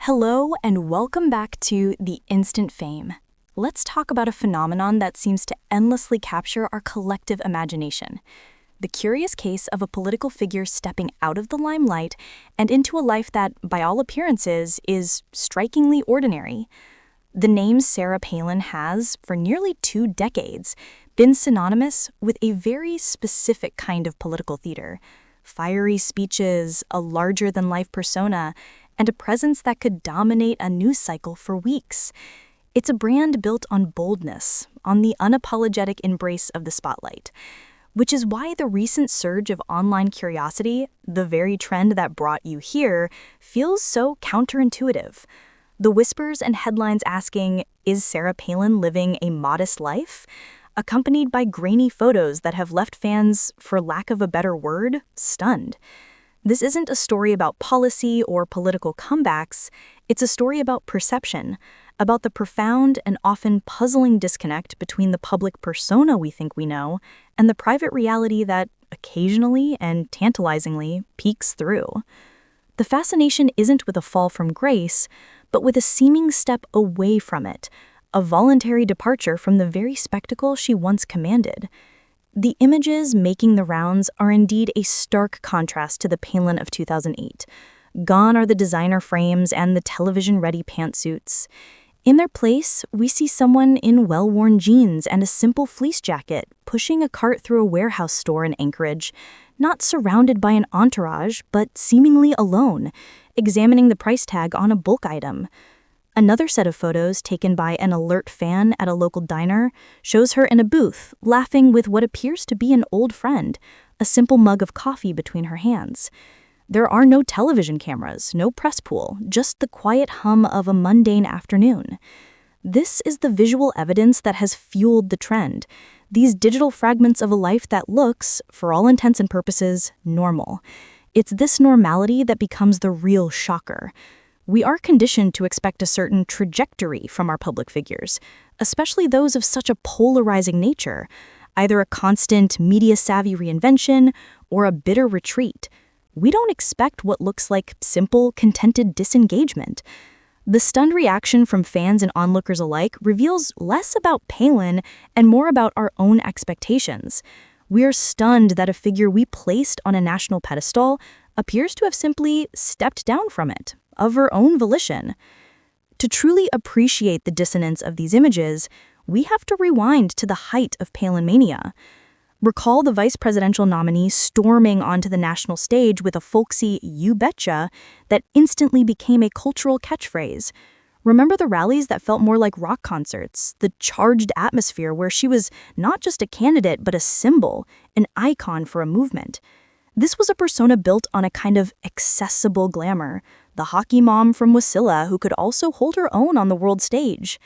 Hello and welcome back to The Instant Fame. Let's talk about a phenomenon that seems to endlessly capture our collective imagination. The curious case of a political figure stepping out of the limelight and into a life that, by all appearances, is strikingly ordinary. The name Sarah Palin has, for nearly 2 decades, been synonymous with a very specific kind of political theater. Fiery speeches, a larger-than-life persona, and a presence that could dominate a news cycle for weeks. It's a brand built on boldness, on the unapologetic embrace of the spotlight. Which is why the recent surge of online curiosity, the very trend that brought you here, feels so counterintuitive. The whispers and headlines asking, "Is Sarah Palin living a modest life?" accompanied by grainy photos that have left fans, for lack of a better word, stunned. This isn't a story about policy or political comebacks, it's a story about perception, about the profound and often puzzling disconnect between the public persona we think we know and the private reality that occasionally and tantalizingly peeks through. The fascination isn't with a fall from grace, but with a seeming step away from it, a voluntary departure from the very spectacle she once commanded. The images making the rounds are indeed a stark contrast to the Palin of 2008. Gone are the designer frames and the television-ready pantsuits. In their place, we see someone in well-worn jeans and a simple fleece jacket pushing a cart through a warehouse store in Anchorage, not surrounded by an entourage, but seemingly alone, examining the price tag on a bulk item. Another set of photos taken by an alert fan at a local diner shows her in a booth, laughing with what appears to be an old friend, a simple mug of coffee between her hands. There are no television cameras, no press pool, just the quiet hum of a mundane afternoon. This is the visual evidence that has fueled the trend, these digital fragments of a life that looks, for all intents and purposes, normal. It's this normality that becomes the real shocker. We are conditioned to expect a certain trajectory from our public figures, especially those of such a polarizing nature, either a constant media-savvy reinvention or a bitter retreat. We don't expect what looks like simple, contented disengagement. The stunned reaction from fans and onlookers alike reveals less about Palin and more about our own expectations. We are stunned that a figure we placed on a national pedestal appears to have simply stepped down from it, of her own volition. To truly appreciate the dissonance of these images, we have to rewind to the height of Palin mania. Recall the vice presidential nominee storming onto the national stage with a folksy "you betcha" that instantly became a cultural catchphrase. Remember the rallies that felt more like rock concerts, the charged atmosphere where she was not just a candidate but a symbol, an icon for a movement. This was a persona built on a kind of accessible glamour, the hockey mom from Wasilla who could also hold her own on the world stage.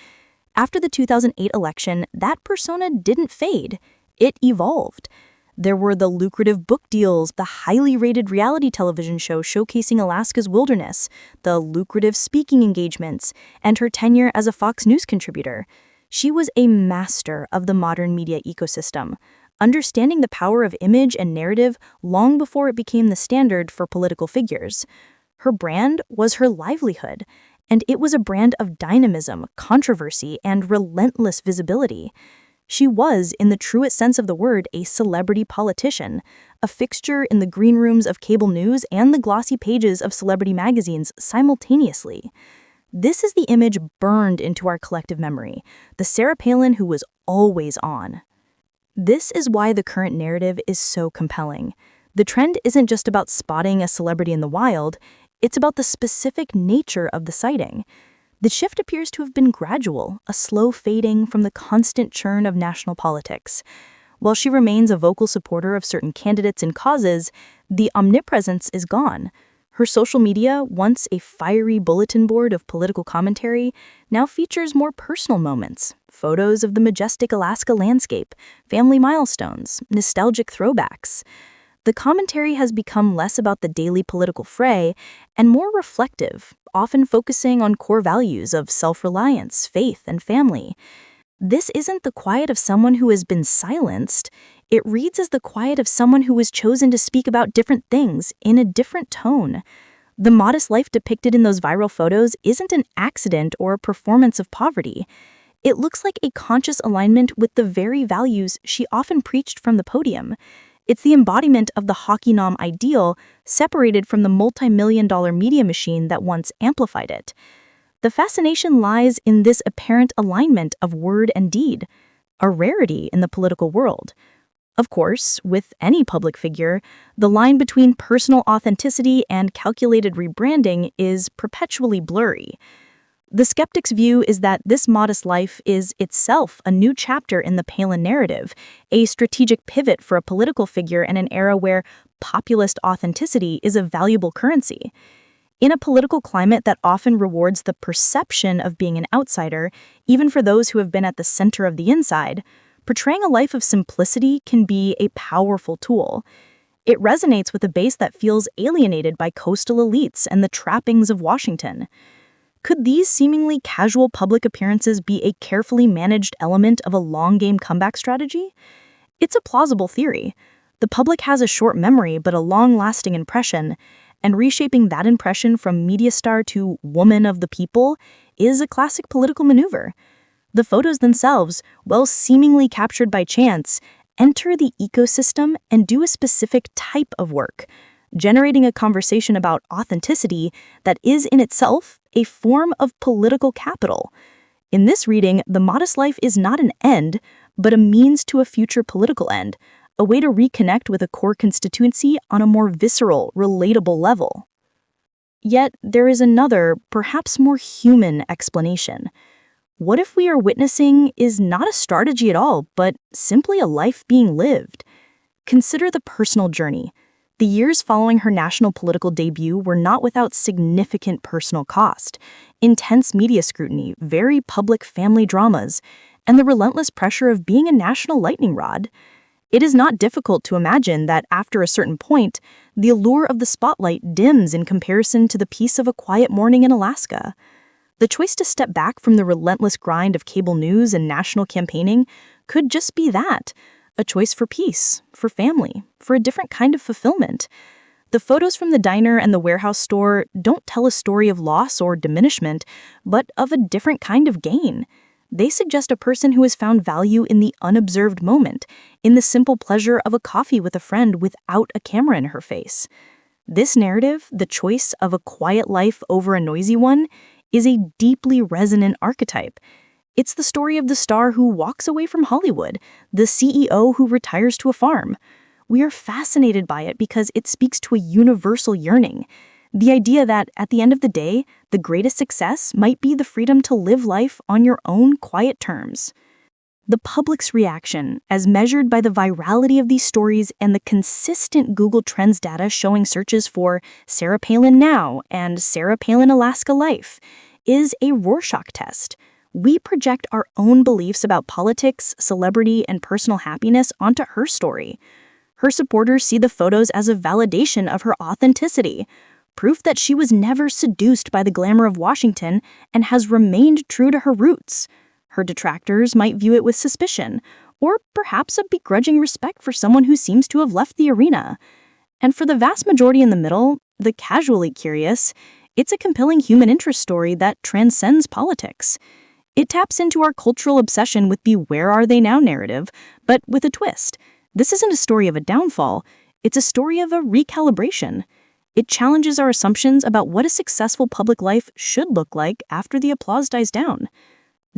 After the 2008 election, that persona didn't fade. It evolved. There were the lucrative book deals, the highly rated reality television show showcasing Alaska's wilderness, the lucrative speaking engagements, and her tenure as a Fox News contributor. She was a master of the modern media ecosystem, understanding the power of image and narrative long before it became the standard for political figures. Her brand was her livelihood, and it was a brand of dynamism, controversy, and relentless visibility. She was, in the truest sense of the word, a celebrity politician, a fixture in the green rooms of cable news and the glossy pages of celebrity magazines simultaneously. This is the image burned into our collective memory, the Sarah Palin who was always on. This is why the current narrative is so compelling. The trend isn't just about spotting a celebrity in the wild, it's about the specific nature of the sighting. The shift appears to have been gradual, a slow fading from the constant churn of national politics. While she remains a vocal supporter of certain candidates and causes, the omnipresence is gone. Her social media, once a fiery bulletin board of political commentary, now features more personal moments, photos of the majestic Alaska landscape, family milestones, nostalgic throwbacks. The commentary has become less about the daily political fray and more reflective, often focusing on core values of self-reliance, faith, and family. This isn't the quiet of someone who has been silenced. It reads as the quiet of someone who has chosen to speak about different things in a different tone. The modest life depicted in those viral photos isn't an accident or a performance of poverty. It looks like a conscious alignment with the very values she often preached from the podium. It's the embodiment of the hockey nom ideal, separated from the multi-million-dollar media machine that once amplified it. The fascination lies in this apparent alignment of word and deed, a rarity in the political world. Of course, with any public figure, the line between personal authenticity and calculated rebranding is perpetually blurry. The skeptic's view is that this modest life is itself a new chapter in the Palin narrative, a strategic pivot for a political figure in an era where populist authenticity is a valuable currency. In a political climate that often rewards the perception of being an outsider, even for those who have been at the center of the inside, portraying a life of simplicity can be a powerful tool. It resonates with a base that feels alienated by coastal elites and the trappings of Washington. Could these seemingly casual public appearances be a carefully managed element of a long-game comeback strategy? It's a plausible theory. The public has a short memory but a long-lasting impression, and reshaping that impression from media star to woman of the people is a classic political maneuver. The photos themselves, while seemingly captured by chance, enter the ecosystem and do a specific type of work, generating a conversation about authenticity that is in itself a form of political capital. In this reading, the modest life is not an end, but a means to a future political end, a way to reconnect with a core constituency on a more visceral, relatable level. Yet, there is another, perhaps more human explanation. What if we are witnessing is not a strategy at all, but simply a life being lived? Consider the personal journey. The years following her national political debut were not without significant personal cost, intense media scrutiny, very public family dramas, and the relentless pressure of being a national lightning rod. It is not difficult to imagine that after a certain point, the allure of the spotlight dims in comparison to the peace of a quiet morning in Alaska. The choice to step back from the relentless grind of cable news and national campaigning could just be that, a choice for peace, for family, for a different kind of fulfillment. The photos from the diner and the warehouse store don't tell a story of loss or diminishment, but of a different kind of gain. They suggest a person who has found value in the unobserved moment, in the simple pleasure of a coffee with a friend without a camera in her face. This narrative, the choice of a quiet life over a noisy one, is a deeply resonant archetype. It's the story of the star who walks away from Hollywood, the CEO who retires to a farm. We are fascinated by it because it speaks to a universal yearning. The idea that, at the end of the day, the greatest success might be the freedom to live life on your own quiet terms. The public's reaction, as measured by the virality of these stories and the consistent Google Trends data showing searches for Sarah Palin Now and Sarah Palin Alaska Life, is a Rorschach test. We project our own beliefs about politics, celebrity, and personal happiness onto her story. Her supporters see the photos as a validation of her authenticity, proof that she was never seduced by the glamour of Washington and has remained true to her roots. Her detractors might view it with suspicion, or perhaps a begrudging respect for someone who seems to have left the arena. And for the vast majority in the middle, the casually curious, it's a compelling human interest story that transcends politics. It taps into our cultural obsession with the "where are they now" narrative, but with a twist. This isn't a story of a downfall, it's a story of a recalibration. It challenges our assumptions about what a successful public life should look like after the applause dies down.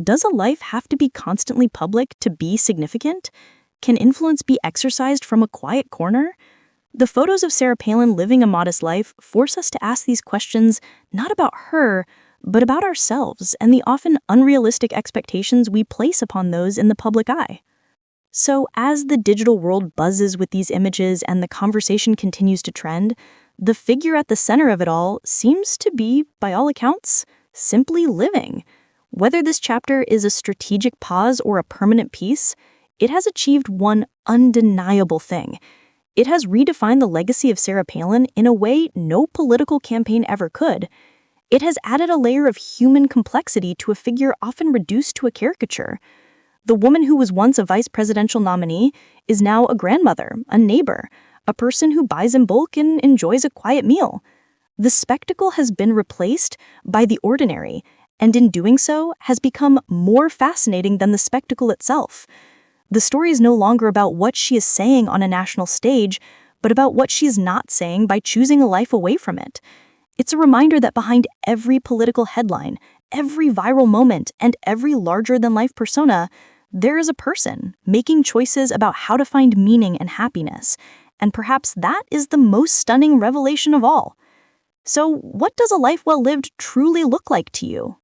Does a life have to be constantly public to be significant? Can influence be exercised from a quiet corner? The photos of Sarah Palin living a modest life force us to ask these questions not about her, but about ourselves and the often unrealistic expectations we place upon those in the public eye. So, as the digital world buzzes with these images and the conversation continues to trend, the figure at the center of it all seems to be, by all accounts, simply living. Whether this chapter is a strategic pause or a permanent piece, it has achieved one undeniable thing. It has redefined the legacy of Sarah Palin in a way no political campaign ever could. It has added a layer of human complexity to a figure often reduced to a caricature. The woman who was once a vice presidential nominee is now a grandmother, a neighbor, a person who buys in bulk and enjoys a quiet meal. The spectacle has been replaced by the ordinary, and in doing so has become more fascinating than the spectacle itself. The story is no longer about what she is saying on a national stage, but about what she is not saying by choosing a life away from it. It's a reminder that behind every political headline, every viral moment, and every larger-than-life persona, there is a person making choices about how to find meaning and happiness. And perhaps that is the most stunning revelation of all. So, what does a life well lived truly look like to you?